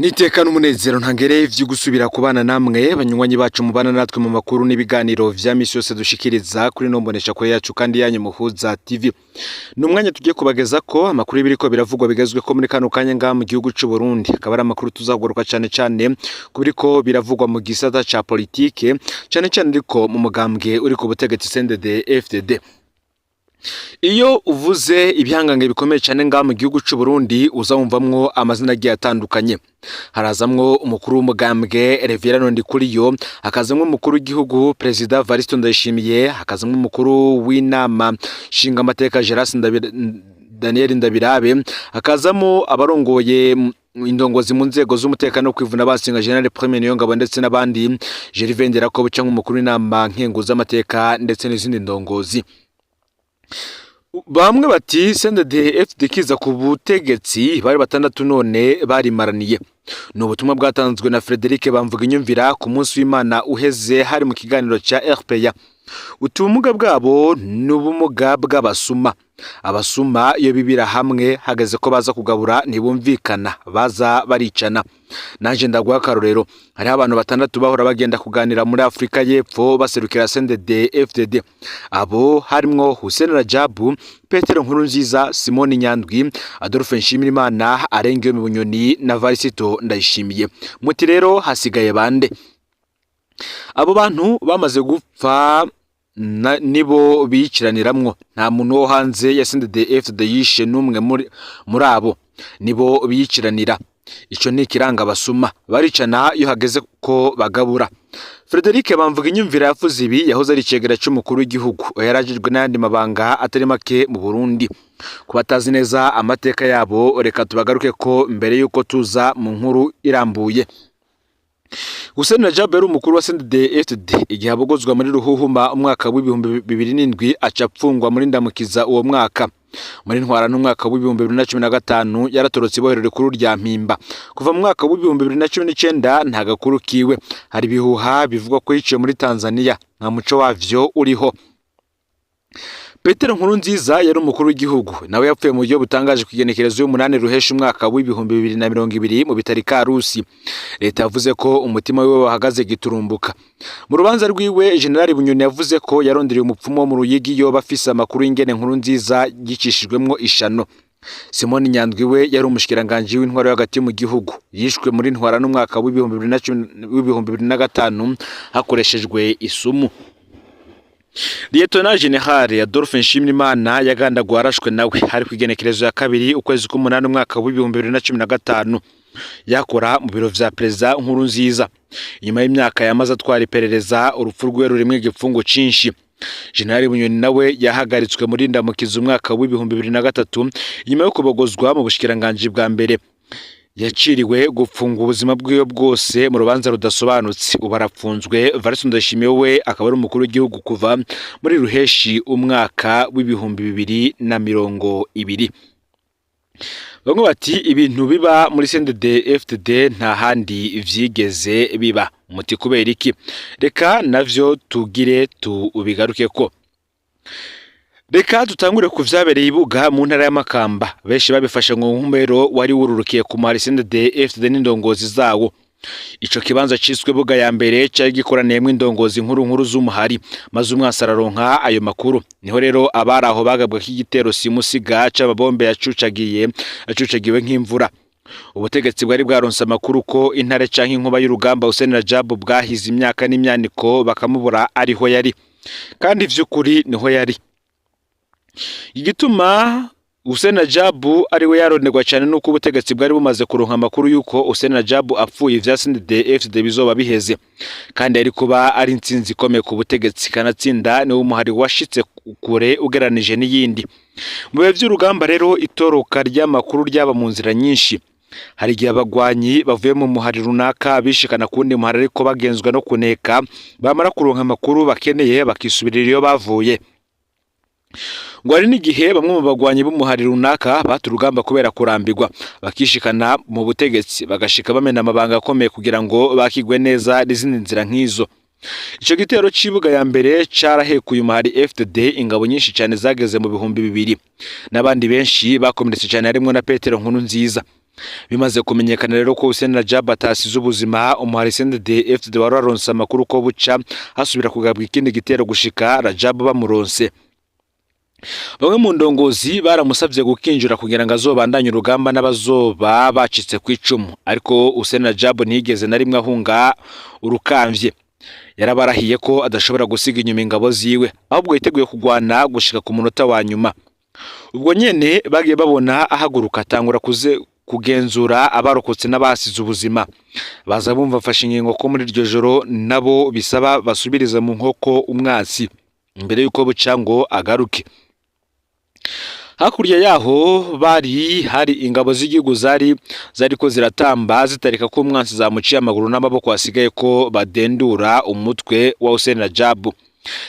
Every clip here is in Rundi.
Nitekana umunezero ntangere ivyo gusubira kubana namwe banywanyi bacu mubana natwe mu makuru n'ibiganiro vya misi yose dushikiriza kuri nombonesha ko yacu kandi yanyu Muhuza TV. Numwanya tugiye kubageza ko amakuru y'ibiriko biravugwa bigezwe ko muri kano kanya nga mu gihugu c'u Burundi. Akaba ari amakuru tuzaguruka cane kubiriko biravugwa mu gisata ca politike cane ariko mu mugambwe uri ku butegetsi CNDD-FDD. Iyo uvuze ibyangange bikomeye cyane nga mu gihugu c'u Burundi uzawumvamwo amazina agiye atandukanye. Harazamwo umukuru w'umugambwe Reverano Ndikuriyo, hakazamwo umukuru w'igihugu President Evaristo Ndayishimiye, hakazamwo umukuru w'inama nshinga amateka Geras Daniel Ndabirabe, hakazamo abarongoye indongozi mu nzego z'umutekano kwivuna basinga General Premier Niyongabo ndetse n'abandi Gervais Nderakobu cyangwa umukuru w'inama nkenguza amateka ndetse n'izindi ndongozi. Bamwe bati CNDD-FDD kiza ku butegetsi bari batandatu none barimaraniye. No butumwa bwatanzwe na Frederic Bamvuga inyumvira ku munsi w'Imana uheze hari mu kiganiro ca RPA. Utumuga bwabo n'ubumuga bw'abasuma. Abasuma iyo bibira hamwe hageze ko baza kugabura ntibumvikana baza baricana. Nanje ndaguha karorero hari abantu batandatu bahora bagenda kuganira muri Afrika y'Epfo baserukira CNDD-FDD. Abo harimwo Hussein Rajabu, Petero Nkurunziza, Simoni Nyandwi, Adolphe Nshimirimana, Arengeo Bunyoni na Varisito Ndayishimiye. Muti rero hasigaye bande? Abo bantu bamaze gupfa nibo biyiciraniramwo, nta muntu wo hanze ya CNDD-FDD yishe numwe muri abo, nibo biyiciranira. Ico ni kiranga basuma baricana iyo hageze ko bagabura. Frederic Bamvuga inyumvira yavuze ibi yahoze ari cegera c'umukuru w'igihugu yarajijwe n'andi mabanga atari make mu Burundi. Kubatazi neza amateka yabo reka tubagaruke ko mbere yuko tuza mu nkuru irambuye. Hussein Rajabu yari umukuru wa CNDD-FDD igihe abogozwa muri Ruhuhuma umwaka w'2007 acapfungwa muri Ndamukiza uwo mwaka. Muri Ntwarante umwaka w'2015 yaratorotse ibohero rikuru rya Mpimba. Kuva mu mwaka w'2019 nta gakuru kiwe. Hari bihuha bivugwa ko yiciye muri Tanzania, nta muco wavyo uriho. Petero Nkurunziza yari umukuru w'igihugu nawe yapfuye mu buryo butangaje kugenekerezo y'umunani ruhesha umwaka w'2020 mu bitari Karusi. Leta yavuze ko umutima wiwe wahagaze giturumbuka. Mu rubanza rwiwe General Bunyoni yavuze ko yarondereye umupfumo wo mu Ruyigi yo bafise amakuru y'ingene Nkurunziza gicishijwemwo ishano. Simoni Nyandwi we yari umushikiranganje w'intwaro hagati mu gihugu, yishwe muri Ntwarante umwaka w'2015 hakoreshejwe isumu. Lieutenant General Adolphe Nshimirimana yagandagwa arashwe nawe hari kwigenekerezo ya kabiri ukwezi k'umunani umwaka w'2015 yakora mu biro vya President Nkurunziza. Inyuma y'imyaka yamaze atwara iperereza urupfu rwe rurimwe igifungo cinshi. General Bunyoni nawe yahagaritswe muri Ndamukiza umwaka w'2003 inyuma yo kubogozwa mu bushikiranganje bwa mbere. Yaciriwe gupfunga ubuzima bw'iyo bwose mu rubanza rudasobanutse. Ubarapfunzwe. Varisito Ndayishimiye we akaba ari umukuru w'igihugu kuva muri Ruheshi umwaka w'2020. Bamwe bati ibintu biba muri CNDD-FDD nta handi vyigeze biba. Muti kubera iki? Reka navyo tugire tubigaruke ko. Reka tutangure ku vyabereye ibuga mu ntara y'Amakamba. Benshi babifashe ngo nkumbero wari wururukiye ku mari CNDD-FDD n'indongozi zawo. Ico kibanza ciswe buga ya mbere cyari gikoraniyemwe indongozi nkuru z'umuhari maze umwasararonka ayo makuru. Niho rero abaraho bagabwa k'igitero simusiga c'ababombe yacucagiwe nk'imvura. Ubutegetsi bwari bwaronse amakuru ko intare canke inkuba y'urugamba Hussein Rajabu bwahize imyaka n'imyaniko bakamubura ariho yari. Kandi vy'ukuri niho yari. Igituma Hussein Rajabu ariwe yaronderwa cyane nuko ubutegetsi bwari bumaze kuronka amakuru yuko Hussein Rajabu apfuye vya CNDD-FDD bizoba biheze. Kandi ari kuba ari intsinzi ikomeye ku butegetsi kanatsinda ni umuhari washitse kure ugeranije n'iyindi. Mu bihe vy'urugamba rero itoroka ry'amakuru ryaba mu nzira nyinshi. Hari igihe abagwanyi bavuye mu muhari runaka bishikana kundi muhari ariko bagenzwa no kuneka bamara kuronka amakuru bakeneye bakisubirira iyo bavuye. Ngo ari n'igihe bamwe mu bagwanyi b'umuhari runaka baturugamba kubera kurambirwa bakishikana mu butegetsi bagashika bamena amabanga akomeye kugira ngo bakigwe neza n'izindi nzira nk'izo. Ico gitero cibuga ya mbere carahekuye umuhari FDD ingabo nyinshi cyane zageze mu 2000 n'abandi benshi bakomeretse cyane harimo na Petero Nkurunziza. Bimaze kumenyekana rero ko Hussein Rajab atasize ubuzima, umuhari CNDD-FDD wari waronse amakuru ko buca hasubira kugabwa ikindi gitero gushika Rajab bamuronse. Bamwe mu ndongozi baramusavye gukinjura kugira ngo azobandanye urugamba n'abazoba bacitse kwicumu, ariko Hussein Rajab ntiyigeze na rimwe ahunga urukamvye. Yarabarahiye ko adashobora gusiga inyuma ingabo ziwe, ahubwo yiteguye kugwana gushika ku munota wa nyuma. Ubwo nyene bagiye babona ahaguruka atangura kugenzura abarokotse n'abasize ubuzima. Baza bumva afashe ingingo ko muri iryo joro nabo bisaba basubiriza mu nkoko umwasi imbere yuko buca ngo agaruke. Hakurya yaho hari ingabo z'igihugu zariko ziratamba zitarika ko umwansi zamuciye amaguru n'amaboko asigaye ko badendura umutwe wa Hussein Rajab.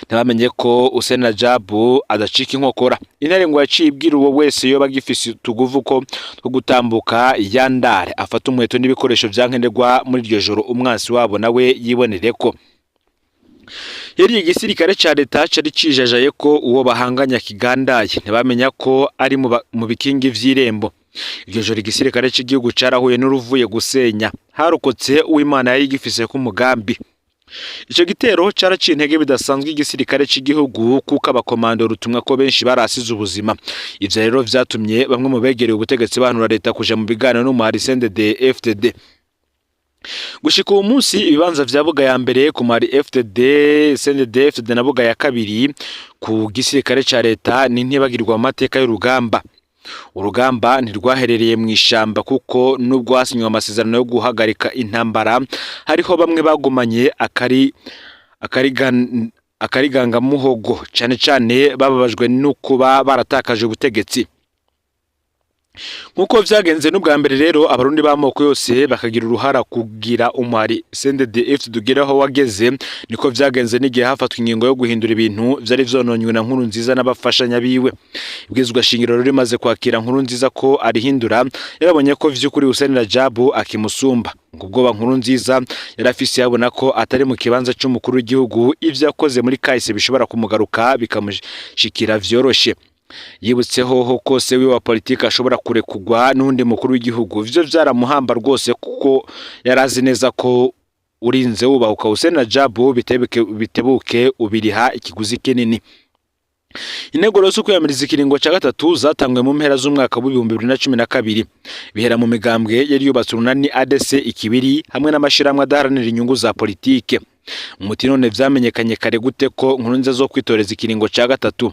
Ntibamenye ko Hussein Rajab adacika inkokora. Intare ngo yaciye ibwira uwo wese yo bagifise tuguvu ko gutambuka yandare afata umuheto n'ibikoresho byankenerwa muri iryo joro umwansi wabo nawe yibonereko. Yari igisirikare ca leta cari cijajaye ko uwo bahanganya kigandaye. Ntibamenya ko ari mu bikingi vy'irembo. Iryo joro igisirikare cy'igihugu carahuye n'uruvuye gusenya. Harokotse uw'Imana yari igifise ku mugambi. Ico gitero caraciye intege bidasanzwe igisirikare cy'igihugu kuko abakomando rutumwa ko benshi barasize ubuzima. Ivyo rero vyatumye bamwe mu begereye ubutegetsi banura leta kuja mu biganiro n'umuhari CNDD-FDD. Gushika uwo munsi ibibanza vya Buga ya mbere ku mari CNDD-FDD na Buga ya kabiri ku gisirikare ca leta ni ntibagirwa amateka y'urugamba. Urugamba ntirwaherereye mu ishamba kuko nubwo hasinywa amasezerano yo guhagarika intambara, hariho bamwe bagumanye akariganga muhogo, cane bababajwe n'ukuba baratakaje ubutegetsi. Nkuko vyagenze n'ubwa mbere rero abarundi b'amoko yose bakagira uruhara kugira umuhari CNDD-FDD ugeraho wageze, niko vyagenze n'igihe hafatwa ingingo yo guhindura ibintu vyari vyononywe na Nkurunziza n'abafashanya biwe. Ibwizwa shingiro rimaze kwakira Nkurunziza ko arihindura, yarabonye ko vy'ukuri Hussein Rajab akimusumba. Ngubwo Nkurunziza yarafise yabona ko atari mu kibanza cy'umukuru w'igihugu, ivyo yakoze muri kahise bishobora kumugaruka bikamushikira vyoroshe. Yibutseho ko se wiwa politika ashobora kurekugwa n'undi mukuru w'igihugu. Ivyo vyaramuhamba rwose kuko yarazi neza ko urinze wubahuka Hussein Rajab bitebuke ubiriha ikiguzi kinini. Intego rero uko yamiriza ikiringo ca gatatu zatangwe mu mpera z'umwaka wa 2012 bihera mu migambwe yari yubatse urunani ADC ikibiri hamwe n'amashiramwe adaharanira inyungu za politike. Umuti none vyamenyekanye kare gute ko Nkurunziza zo kwitoreza ikiringo ca gatatu.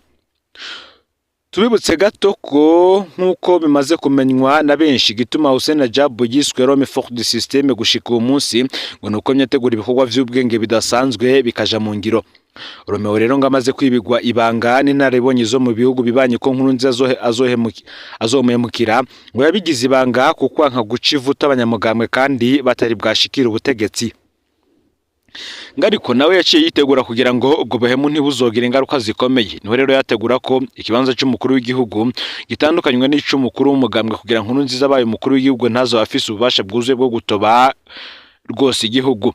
Tubibutse gato ko nkuko bimaze kumenywa na benshi gituma Hussein Rajab yiswe Rome fort du système gushika uwo munsi ngo nuko myategura ibikorwa vy'ubwenge bidasanzwe bikaja mu ngiro. Romeo rero ngamaze kwibigwa ibanga n'inaribonye zo mu bihugu bibanye ko Nkurunziza azomuhemukira ngo yabigize ibanga kuko nka guca ivuta abanyamugambwe kandi batari bwashikira ubutegetsi. Ngariko nawe yaciye yitegura kugira ngo ubwo buhemu ntibuzogire ingaruka zikomeye. Niho rero yategura ko ikibanza cy'umukuru w'igihugu gitandukanywe n'ic'umukuru w'umugambwe kugira Nkurunziza abaye umukuru w'igihugu ntazo afise ububasha bwuzuye bwo gutoba rwose igihugu.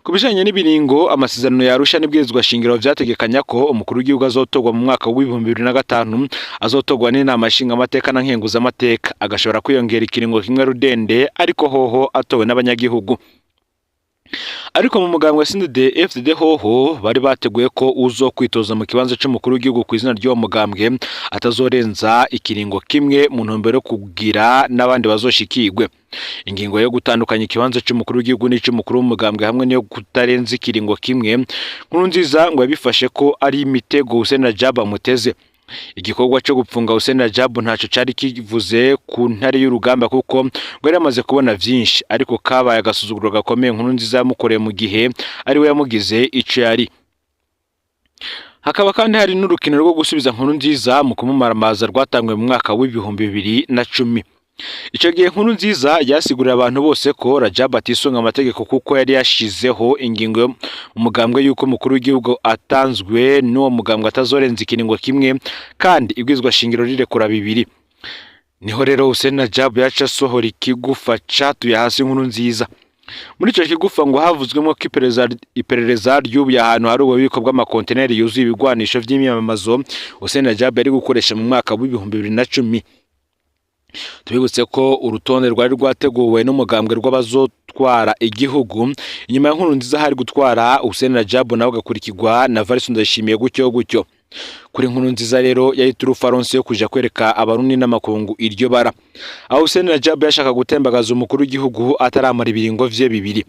Kubijanye n'ibiringo amasezerano ya Arusha n'ibwirizwa shingiro vyategekanya ko umukuru w'igihugu azotogwa mu mwaka wa 2025 azotogwa n'inama nshinga amateka na nkenguza amateka, agashobora kwiyongera ikiringo kimwe rudende ariko hoho atowe n'abanyagihugu. Ariko mu mugambwe CNDD-FDD hoho bari bateguye ko uzo kwitoza mu kibanza cy'umukuru w'igihugu ku izina ry'uwo mugambwe atazorenza ikiringo kimwe mu ntumbero kugira n'abandi bazoshikirwe. Ingingo yo gutandukanya ikibanza cy'umukuru w'igihugu n'ic'umukuru w'umugambwe hamwe niyo kutarenza ikiringo kimwe, Nkurunziza ngo yabifashe ko ari imitego Hussein Rajab amuteze. Igikorwa cyo gupfunga Hussein Rajab ntaco cari kivuze ku ntare y'urugamba kuko ngo yari amaze kubona vyinshi, ariko kabaye agasuzuguro gakomeye Nkurunziza yamukoreye mu gihe ari we yamugize ico yari. Hakaba kandi hari n'urukino rwo gusubiza Nkurunziza mu kumumaramaza rwatangwe mu mwaka wa 2010. Ico gihe Nkurunziza yasigurira abantu bose ko Rajab atisunga amategeko kuko yari yashizeho ingingo umugambwe yuko mukuru w'igihugu atanzwe n'uwo mugambwe atazorenza ikiringo kimwe kandi ibwizwa shingiro rirekura bibiri. Niho rero Hussein Rajab yaca sohora ikigufa catuye hasi Nkurunziza. Muri ico kigufa ngo havuzwemo ko iperereza ry'ubu ahantu hari ububiko bw'amakonteneri yuzuye ibigwanisho vy'imyamamazo Hussein Rajab yari gukoresha mu mwaka wa 2010. Tubibutse ko urutonde rwari rwateguwe n'umugambwe rw'abazotwara igihugu, inyuma ya Nkurunziza hari gutwara Hussein Rajab nawe agakurikirwa na Evariste Ndayishimiye gutyo. Kuri Nkurunziza rero yari turufu aronse yo kuja kwereka abarundi n'amakungu iryo bara. Aho Hussein Rajab yashaka gutembagaza umukuru w'igihugu ataramara ibiringo vye bibiri.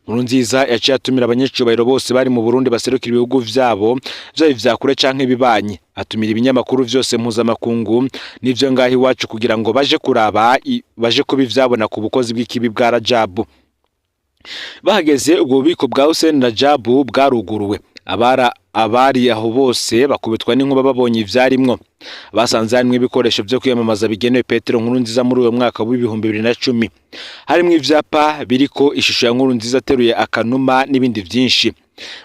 Nkurunziza yaciye atumira abanyecubahiro bose bari mu Burundi baserukira ibihugu vyabo vya kure canke bibanye, atumira ibinyamakuru vyose mpuzamakungu n'ivyo ngaho iwacu kugira ngo baje kuraba baje kubivyabona ku bukozi bw'ikibi bwa Rajab. Bahageze ubwo bubiko bwa Hussein Rajab bwaruguruwe, abari aho bose bakubitwa n'inkuba babonye ivyarimwo. Basanze harimwo ibikoresho vyo kwiyamamaza bigenewe Petero Nkurunziza muri uwo mwaka w'ibihumbi 2010. Harimwo ivyapa biriko ishusho ya Nkurunziza ateruye akanuma n'ibindi vyinshi.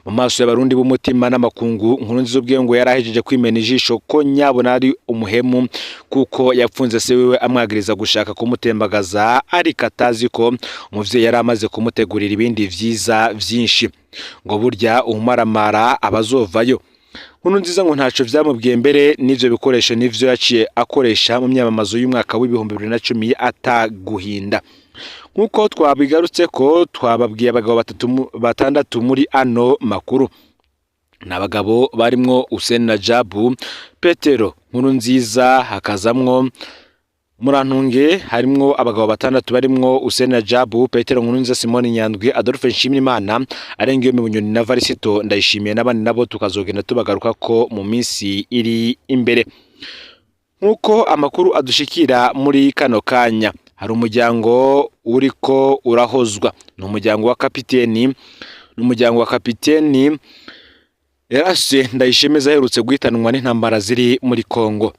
Mu maso y'abarundi b'umutima n'amakungu, Nkurunziza ubwiye ngo yarahejeje kwimena ijisho ko nyabona ari umuhemu kuko yapfunze se wiwe amwagiriza gushaka kumutembagaza, ariko atazi ko umuvyeyi yari amaze kumutegurira ibindi vyiza vyinshi. Ngo burya umaramara abazovayo. Nkurunziza ngo ntaco vyamubwiye mbere n'ivyo bikoresho n'ivyo yaciye akoresha mu myamamazo y'umwaka w'ibihumbi 2010 ataguhinda. Nkuko twabigarutse ko twababwiye abagabo batandatu muri ano makuru. N'abagabo barimwo Hussein Rajab, Petero Nkurunziza, hakazamwo Murantunge, harimwo abagabo batandatu barimwo Hussein Rajab, Petero Nkurunziza, Simone Nyandwi, Adolphe Nshimiyimana, Arengeyo Bunyoni na Evariste Ndayishimiye n'abandi nabo tukazogenda tubagaruka ko mu minsi iri imbere. Nkuko amakuru adushikira muri kano kanya, hari umuryango uriko urahozwa, n'umuryango wa kapiteni Eraste Ndayishimiye aherutse guhitanwa n'intambara ziri muri Kongo.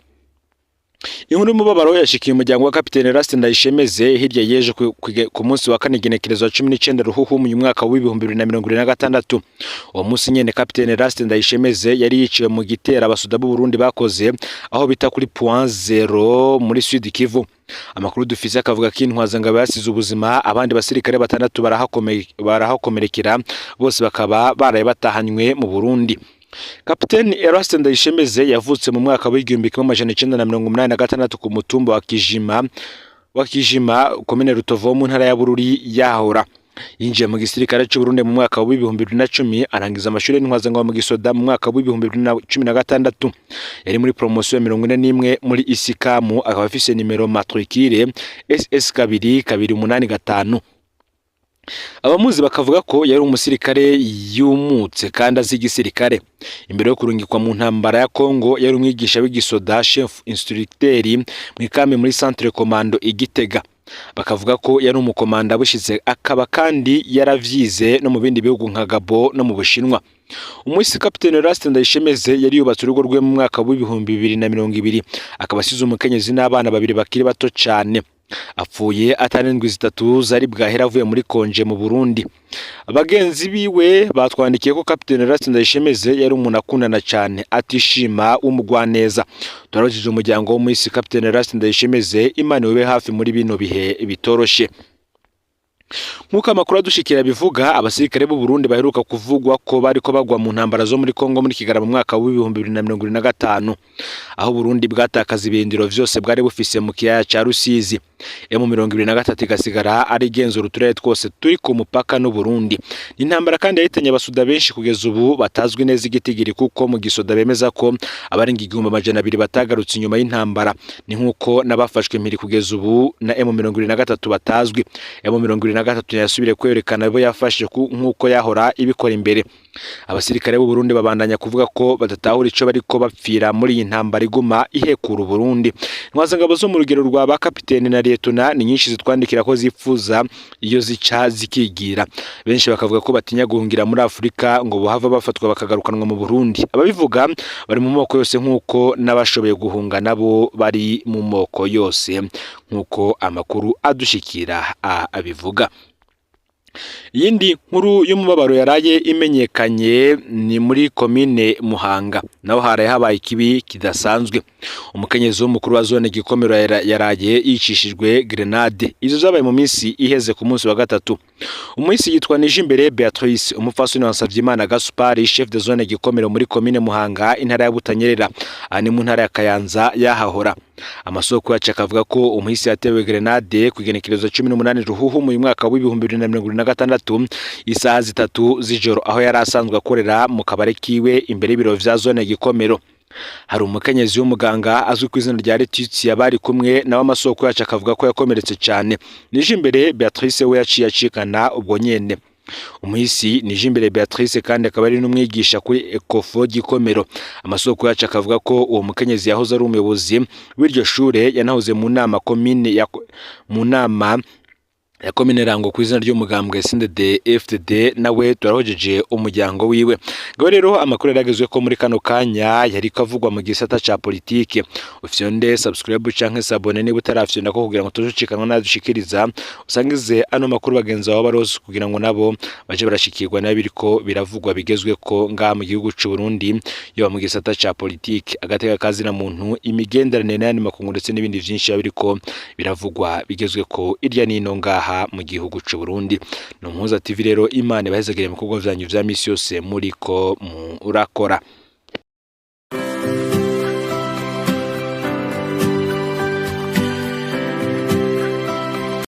Inkuru y'umubabaro yashikiye umuryango wa kapiteni Eraste Ndayishimiye hirya yeje ku munsi wa 4 igenekerezo wa 19 Ruhuhu mu mwaka w'ibihumbi 2026. Uwo munsi nyene kapiteni Eraste Ndayishimiye yari yiciwe mu gitera abasuda b'u Burundi bakoze aho bita kuri Point Zero muri Sud Kivu. Amakuru dufise akavuga ko intwazangabo yasize ubuzima, abandi basirikare batandatu barahakomerekera, bose bakaba baraye batahanywe mu Burundi. Kapiteni Eraste Ndayishimiye yavutse mu mwaka w'igihumbi 1986 ku mutumba wa Kijima komine Rutovu mu ntara ya Bururi yahora. Yinjiye mu gisirikare cy'u Burundi mu mwaka w'ibihumbi 2010, arangiza amashuri y'intwazangabo mu gisoda mu mwaka w'ibihumbi 2016. Yari muri promotion 41 muri Isikamu, akaba afise nimero matricule SS2 285. Abamuzi bakavuga ko yari umusirikare yumutse kandi azi igisirikare. Imbere yo kurungikwa mu ntambara ya Kongo yari umwigisha w'igisoda, chef instructeur mu ikambi muri Centre Commando Igitega. Bakavuga ko yari umukomanda bushize, akaba kandi yaravyize no mu bindi bihugu nka Gabo no mu Bushinwa. Umusi kapiteni Eraste Ndayishimiye yari yubatse urugo rwe mu mwaka w'ibihumbi 2020, akaba asize umukenyezi n'abana babiri bakiri bato cyane. Apfuye atanendwi zitatu zari bwahera avuye muri konje mu Burundi. Abagenzi biwe batwandikiye ko kapiteni Eraste Ndayishimiye yari umuntu akundana cyane, atishima umugwaneza. Twarajije umuryango wo mwisi kapiteni Eraste Ndayishimiye, Imana ibe hafi muri bino bihe bitoroshe. Nkuko amakuru adushikira bivuga, abasirikare b'u Burundi baheruka kuvugwa ko bariko bagwa mu ntambara zo muri Kongo muri Kigarama mu mwaka w'ibihumbi 2025, aho Burundi bwatakaza ibindiro vyose bwari bufise mu kiyaya ca Rusizi. M23 igasigara ari genzura uturere twose turi ku mupaka n'u Burundi. Intambara kandi yahitanye abasuda benshi kugeza ubu batazwi neza igitigiri, kuko mu gisoda bemeza ko abarenga 200 batagarutse inyuma y'intambara. Ni nkuko nabafashwe impiri kugeza ubu na M23 batazwi. M23 yasubire kwerekana abo yafashe nkuko yahora ibikora imbere. Abasirikare b'u Burundi babandanya kuvuga ko badatahura ico bariko bapfira muri iyi ntambara iguma ihekura Burundi. Intwazangabo zo mu rugero rwa ba kapiteni na lieutenant ni nyinshi zitwandikira ko zipfuza iyo zica zikigira. Benshi bakavuga ko batinya guhungira muri Afrika ngo bohava bafatwa bakagarukanwa mu Burundi. Ababivuga bari mu moko yose nkuko n'abashoboye guhunga nabo bari mu moko yose nkuko amakuru adushikira abivuga. Yindi nkuru y'umubabaro yaraye imenyekanye ni muri komine Muhanga, naho haraye habaye ikibi kidasanzwe. Umukenyezi w'umukuru wa zone Gikomero yaraye yicishijwe grenade. Izo zabaye mu minsi iheze ku munsi wa gatatu. Umuhisi yitwa Nijimbere Beatrice, umupfasoni wa Nsavyimana Gaspard, chef de zone Gikomero muri komine Muhanga, intara ya Butanyerera, ani mu ntara ya Kayanza yahahora. Amasoko yacu akavuga ko umuhisi yatewe grenade ku igenekerezo 18 Ruhuhu mu mwaka wa 2026 isaha 3 z'ijoro aho yari asanzwe akorera mu kabare kiwe imbere y'ibiro vya zone Gikomero. Hari umukenyezi w'umuganga azwi ku izina rya Letitia bari kumwe nawe amasoko yacu akavuga ko yakomeretse cyane. Nije imbere Beatrice we yaciye acikana ubwo nyene. Umuhisi nije imbere Beatrice kandi akaba ari n'umwigisha kuri Ecofo Gikomero. Amasoko yacu akavuga ko uwo mukenyezi yahoze ari umuyobozi w'iryo shure yanahoze mu nama ya komine Rango ku izina ry'umugambwe CNDD FDD nawe turahojeje umuryango wiwe. Ngo rero amakuru yaragezwe ko muri kano kanya yari kavugwa mu gisata ca politike. Ufyonde subscribe canke s'abone niba utarafyonda ko kugira ngo tujucikanwa nadushikiriza usangize ano makuru bagenza wabo barose kugira ngo nabo baje barashikirwa nabiriko biravugwa bigezwe ko nga mu gihugu c'u Burundi yo mu gisata ca politike agateka kazi na muntu imigenderanire n'andi makungu ndetse n'ibindi vyinshi biriko biravugwa bigezwe ko irya nino ngaha mu gihugu c'u Burundi. No Muhuza TV rero Imana bahezagire mu bikorwa vyanyu vya misi yose muriko urakora.